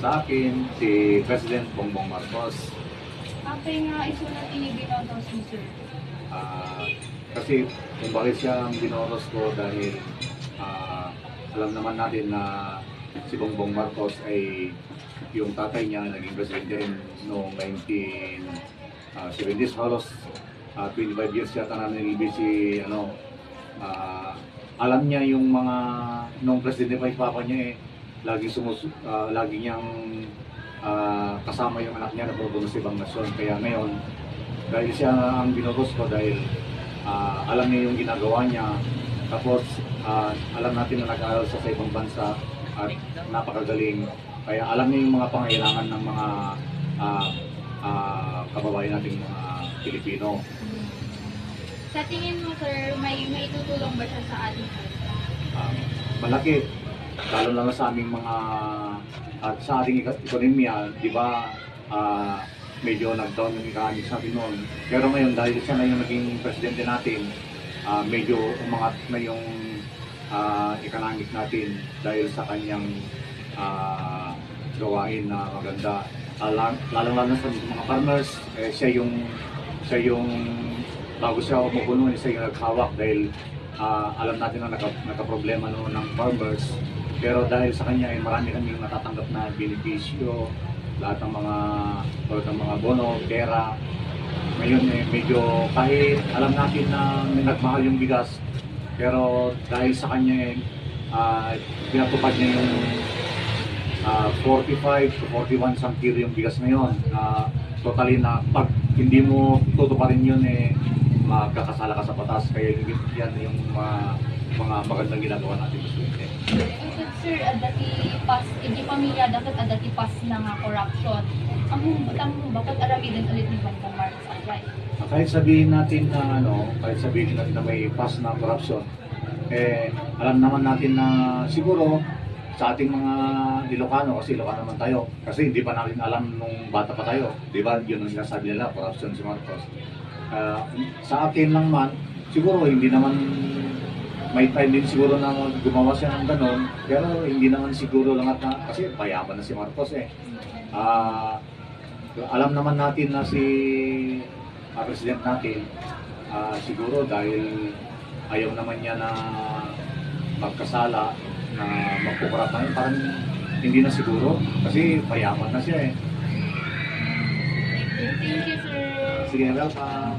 sa akin si President Bongbong Marcos. Apay nga isulat ini binotos ni sir. Ah, kasi kung bakit siya ang binotos ko dahil alam naman natin na si Bongbong Marcos ay yung tatay niya naging presidente rin noong 1970s, halos 25 years yata na nilibis si alam niya yung mga nung presidente pa yung papa niya lagi lagi niyang kasama yung anak niya na pupunta sa ibang nasyon. Kaya ngayon, dahil siya ang binotos ko dahil alam niya yung ginagawa niya, tapos alam natin na nag-aaral siya sa ibang bansa at napakagaling. Kaya alam niya yung mga pangailangan ng mga kababayan nating mga Pilipino. Sa tingin mo sir, may tutulong ba siya sa atin? Malaki, lalo lang sa aming mga at sa ating ekonomiya, di ba, medyo nag-down yung economics natin noon. Pero ngayon, dahil siya na yung naging presidente natin, medyo umangat na yung economic natin dahil sa kanyang gawain na maganda. Lalo sa mga farmers, siya yung bago siya umupuno, siya yung naghawak dahil alam natin na nagka-problema noon ng farmers. Pero dahil sa kanya ay marami kaming natatanggap na benepisyo, lahat ng mga bono, pera. Ngayon medyo kahit alam natin na nagmahal yung bigas, pero dahil sa kanya pinatupad niya yung 45 to 41 some kilo yung bigas ngayon. Totally na pag hindi mo tutuparin yun magkakasala ka sa batas. Kaya yan yung mga magandang ginagawa natin sa Sweden. Sir, adati pas, hindi pamilya dapat adati pas na nga corruption. Ang bakit aramidin ulit ni Bongbong Marcos Agay? Kahit sabihin natin na may past na corruption, alam naman natin na siguro sa ating mga Ilocano, kasi Ilocano naman tayo, kasi hindi pa natin alam nung bata pa tayo, di ba? Yun ang sinasabi nila, corruption si Marcos. Sa akin lang man, siguro hindi naman may time din siguro na gumawa siya ng ganon, pero hindi naman siguro lahat na, kasi payaman na si Marcos alam naman natin na si president natin, siguro dahil ayaw naman niya na magkasala, na magkukurap na yun, parang hindi na siguro, kasi payaman na siya Thank you, sir. Sige, welcome.